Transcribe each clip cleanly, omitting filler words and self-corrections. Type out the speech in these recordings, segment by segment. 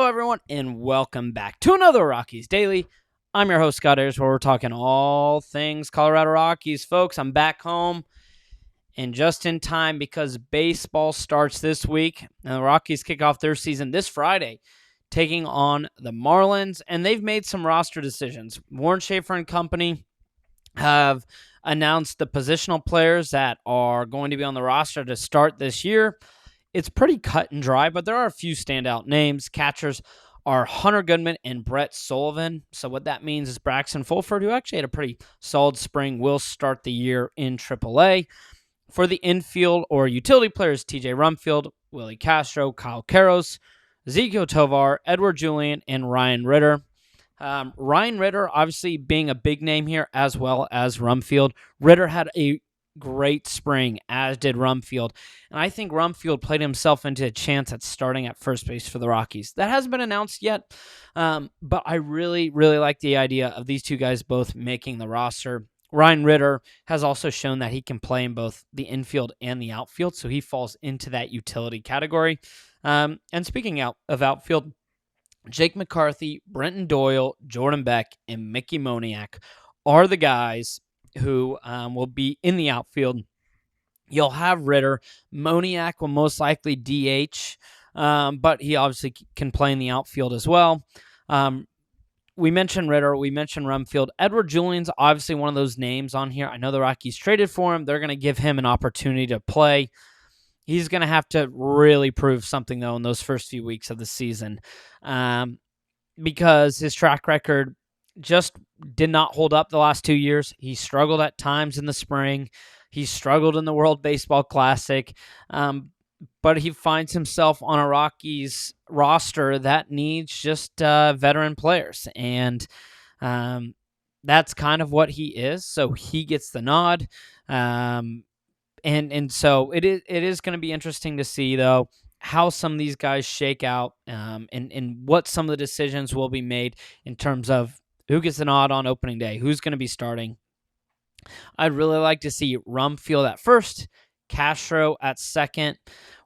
Hello, everyone, and welcome back to another Rockies Daily. I'm your host, Scott Ayers, where we're talking all things Colorado Rockies. Folks, I'm back home and just in time because baseball starts this week. And the Rockies kick off their season this Friday, taking on the Marlins, and they've made some roster decisions. Warren Schaefer and company have announced the positional players that are going to be on the roster to start this year. It's pretty cut and dry, but there are a few standout names. Catchers are Hunter Goodman and Brett Sullivan. So what that means is Braxton Fulford, who actually had a pretty solid spring, will start the year in AAA. For the infield or utility players, TJ Rumfield, Willie Castro, Kyle Karros, Ezequiel Tovar, Edward Julian, and Ryan Ritter. Ryan Ritter, obviously being a big name here, as well as Rumfield. Ritter had a great spring, as did Rumfield. And I think Rumfield played himself into a chance at starting at first base for the Rockies. That hasn't been announced yet, but I really, really like the idea of these two guys both making the roster. Ryan Ritter has also shown that he can play in both the infield and the outfield, so he falls into that utility category. And speaking of outfield, Jake McCarthy, Brenton Doyle, Jordan Beck, and Mickey Moniak are the guys who will be in the outfield. You'll have Ritter. Moniak will most likely DH, but he obviously can play in the outfield as well. We mentioned Ritter. We mentioned Rumfield. Edward Julian's obviously one of those names on here. I know the Rockies traded for him. They're going to give him an opportunity to play. He's going to have to really prove something, though, in those first few weeks of the season because his track record just did not hold up the last 2 years. He struggled at times in the spring. He struggled in the World Baseball Classic. But he finds himself on a Rockies roster that needs just veteran players. And that's kind of what he is. So he gets the nod. And so it is going to be interesting to see, though, how some of these guys shake out and what some of the decisions will be made in terms of who gets the nod on opening day, who's going to be starting. I'd really like to see Rumfield at first, Castro at second.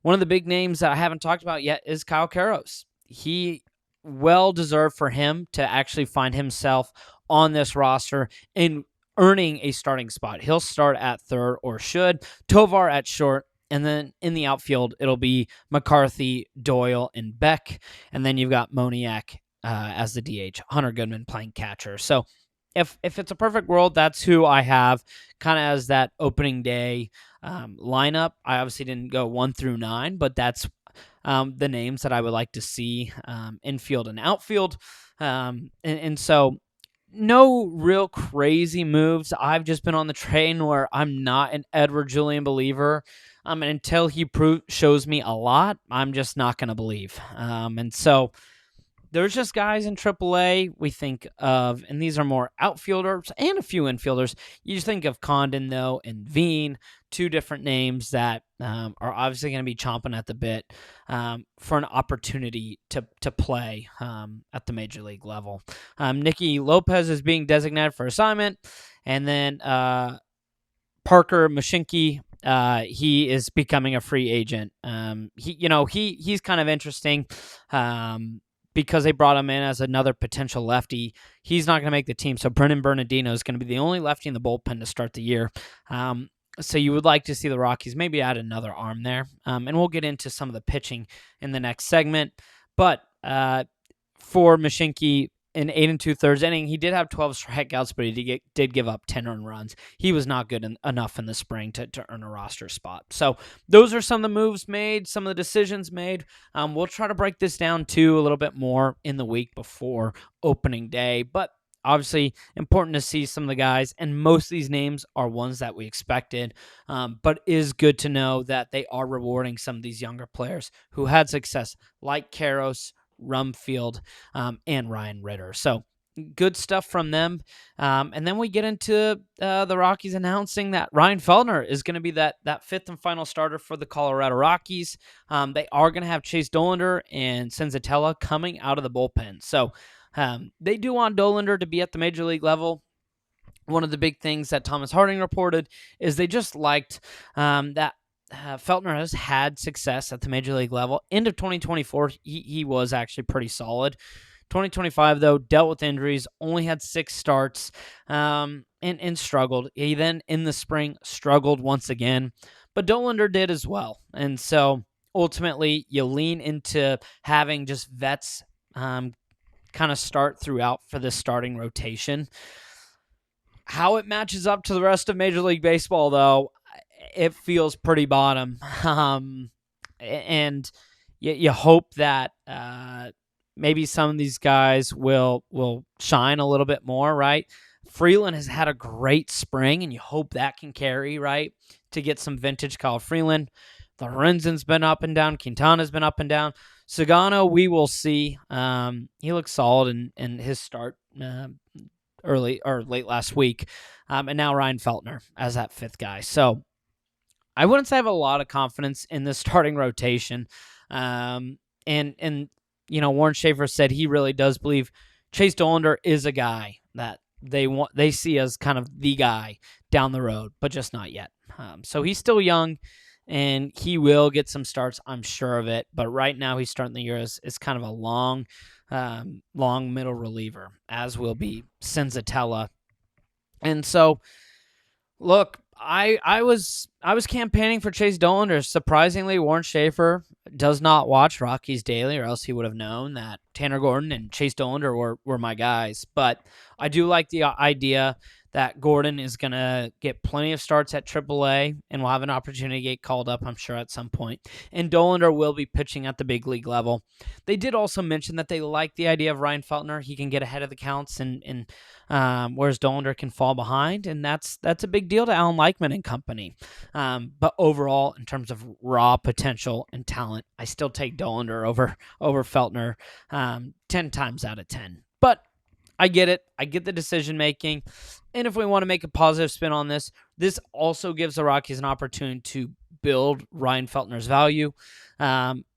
One of the big names that I haven't talked about yet is Kyle Karros. He well deserved for him to actually find himself on this roster and earning a starting spot. He'll start at third or should. Tovar at short. And then in the outfield, it'll be McCarthy, Doyle, and Beck. And then you've got Moniak as the DH, Hunter Goodman playing catcher. So if it's a perfect world, that's who I have kind of as that opening day lineup. I obviously didn't go 1 through 9, but that's the names that I would like to see infield and outfield. And so no real crazy moves. I've just been on the train where I'm not an Edward Julian believer. And until he shows me a lot, I'm just not going to believe. And so there's just guys in AAA we think of, and these are more outfielders and a few infielders. You just think of Condon, though, and Veen, two different names that are obviously going to be chomping at the bit for an opportunity to play at the major league level. Nicky Lopez is being designated for assignment, and then Parker Mashinki, he is becoming a free agent. He's kind of interesting. Because they brought him in as another potential lefty. He's not going to make the team, so Brennan Bernardino is going to be the only lefty in the bullpen to start the year. So you would like to see the Rockies maybe add another arm there. And we'll get into some of the pitching in the next segment. But for Mashinki, in 8 2/3 inning, he did have 12 strikeouts, but he did give up 10 earned runs. He was not good enough in the spring to earn a roster spot. So those are some of the moves made, some of the decisions made. We'll try to break this down, too, a little bit more in the week before opening day. But obviously, important to see some of the guys, and most of these names are ones that we expected, but it is good to know that they are rewarding some of these younger players who had success, like Karros, Rumfield, and Ryan Ritter. So good stuff from them. And then we get into the Rockies announcing that Ryan Feldner is going to be that fifth and final starter for the Colorado Rockies. They are going to have Chase Dollander and Senzatella coming out of the bullpen. So they do want Dollander to be at the major league level. One of the big things that Thomas Harding reported is they just liked that Feltner has had success at the major league level. End of 2024, he was actually pretty solid. 2025, though, dealt with injuries, only had 6 starts, and struggled. He then, in the spring, struggled once again, but Dollander did as well. And so, ultimately, you lean into having just vets kind of start throughout for this starting rotation. How it matches up to the rest of Major League Baseball, though, it feels pretty bottom. And you hope that maybe some of these guys will shine a little bit more, right? Freeland has had a great spring, and you hope that can carry, right, to get some vintage Kyle Freeland. Lorenzen's been up and down. Quintana's been up and down. Sagano, we will see. He looks solid in his start early or late last week. And now Ryan Feltner as that 5th guy. So I wouldn't say I have a lot of confidence in the starting rotation. And Warren Schaefer said he really does believe Chase Dollander is a guy that they see as kind of the guy down the road, but just not yet. So he's still young, and he will get some starts, I'm sure of it. But right now he's starting the year as kind of a long middle reliever, as will be Senzatella. And so, look, I was campaigning for Chase Dollander. Surprisingly, Warren Schaefer does not watch Rockies daily, or else he would have known that Tanner Gordon and Chase Dollander were my guys. But I do like the idea that Gordon is going to get plenty of starts at AAA and will have an opportunity to get called up, I'm sure, at some point. And Dollander will be pitching at the big league level. They did also mention that they like the idea of Ryan Feltner. He can get ahead of the counts, and whereas Dollander can fall behind, and that's a big deal to Alan Leichman and company. But overall, in terms of raw potential and talent, I still take Dollander over Feltner 10 times out of 10. But I get it. I get the decision-making. And if we want to make a positive spin on this, this also gives the Rockies an opportunity to build Ryan Feltner's value.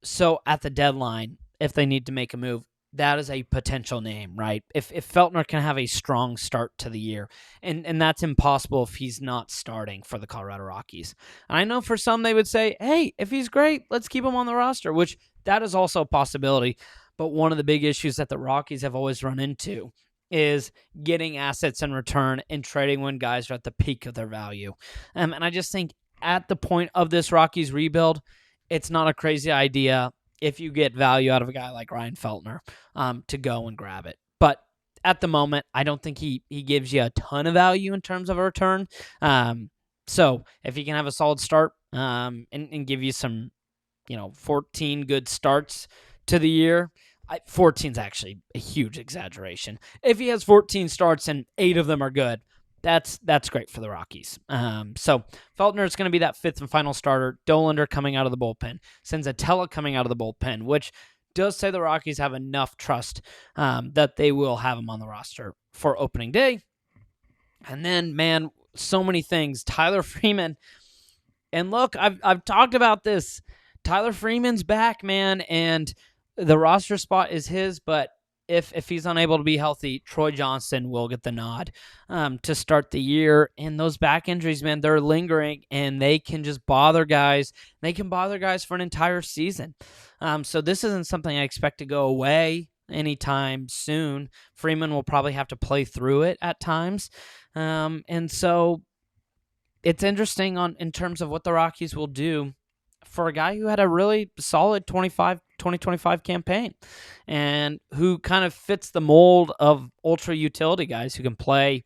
So at the deadline, if they need to make a move, that is a potential name, right? If Feltner can have a strong start to the year, and that's impossible if he's not starting for the Colorado Rockies. And I know for some they would say, hey, if he's great, let's keep him on the roster, which that is also a possibility. But one of the big issues that the Rockies have always run into is getting assets in return and trading when guys are at the peak of their value. And I just think at the point of this Rockies rebuild, it's not a crazy idea if you get value out of a guy like Ryan Feltner to go and grab it. But at the moment, I don't think he gives you a ton of value in terms of a return. So if he can have a solid start and give you some, 14 good starts to the year, 14 is actually a huge exaggeration. If he has 14 starts and 8 of them are good, that's great for the Rockies. So Feltner is going to be that 5th and final starter. Dollander coming out of the bullpen. Senzatella coming out of the bullpen, which does say the Rockies have enough trust that they will have him on the roster for opening day. And then, man, so many things. Tyler Freeman. And look, I've talked about this. Tyler Freeman's back, man, and the roster spot is his, but if he's unable to be healthy, Troy Johnson will get the nod to start the year. And those back injuries, man, they're lingering, and they can just bother guys. They can bother guys for an entire season. So this isn't something I expect to go away anytime soon. Freeman will probably have to play through it at times. And so it's interesting in terms of what the Rockies will do for a guy who had a really solid 2025 campaign and who kind of fits the mold of ultra utility guys who can play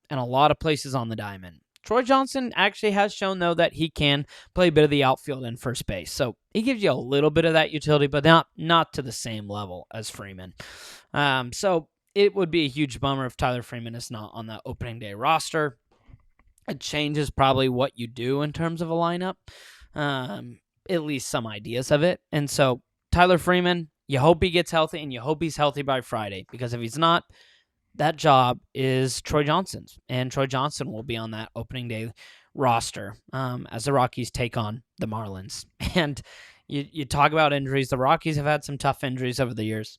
in a lot of places on the diamond. Troy Johnson actually has shown, though, that he can play a bit of the outfield and first base. So he gives you a little bit of that utility, but not to the same level as Freeman. So it would be a huge bummer if Tyler Freeman is not on the opening day roster. It changes probably what you do in terms of a lineup. At least some ideas of it. And so Tyler Freeman, you hope he gets healthy, and you hope he's healthy by Friday, because if he's not, that job is Troy Johnson's, and Troy Johnson will be on that opening day roster as the Rockies take on the Marlins. And you talk about injuries. The Rockies have had some tough injuries over the years.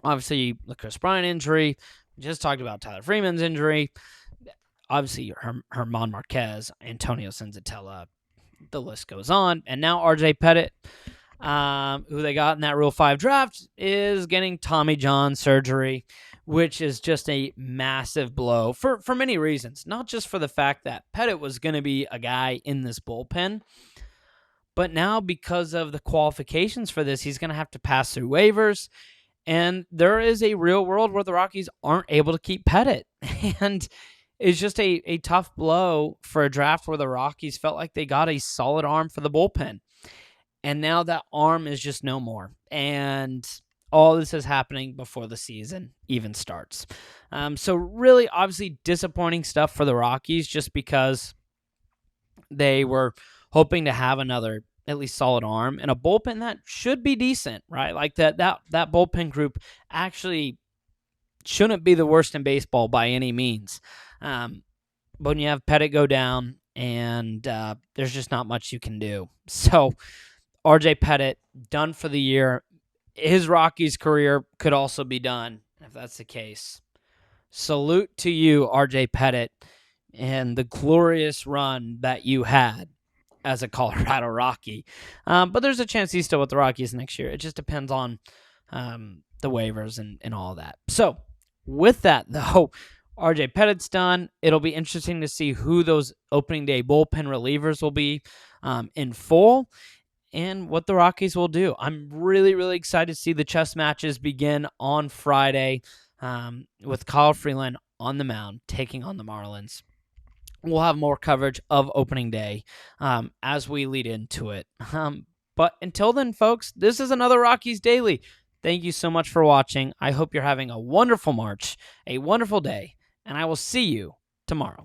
Obviously, the Chris Bryant injury. We just talked about Tyler Freeman's injury. Obviously, Herman Marquez, Antonio Senzatella, The list goes on. And now RJ Pettit, who they got in that Rule 5 draft, is getting Tommy John surgery, which is just a massive blow for many reasons. Not just for the fact that Pettit was going to be a guy in this bullpen, but now because of the qualifications for this, he's going to have to pass through waivers. And there is a real world where the Rockies aren't able to keep Pettit. And it's just a tough blow for a draft where the Rockies felt like they got a solid arm for the bullpen. And now that arm is just no more. And all this is happening before the season even starts. So really, obviously, disappointing stuff for the Rockies just because they were hoping to have another at least solid arm and a bullpen that should be decent, right? Like that bullpen group actually shouldn't be the worst in baseball by any means. But when you have Pettit go down and there's just not much you can do. So RJ Pettit, done for the year. His Rockies career could also be done if that's the case. Salute to you, RJ Pettit, and the glorious run that you had as a Colorado Rocky. But there's a chance he's still with the Rockies next year. It just depends on the waivers and all that. So with that, though, RJ Pettit's done. It'll be interesting to see who those opening day bullpen relievers will be in full and what the Rockies will do. I'm really, really excited to see the chess matches begin on Friday with Kyle Freeland on the mound taking on the Marlins. We'll have more coverage of opening day as we lead into it. But until then, folks, this is another Rockies Daily. Thank you so much for watching. I hope you're having a wonderful March, a wonderful day, and I will see you tomorrow.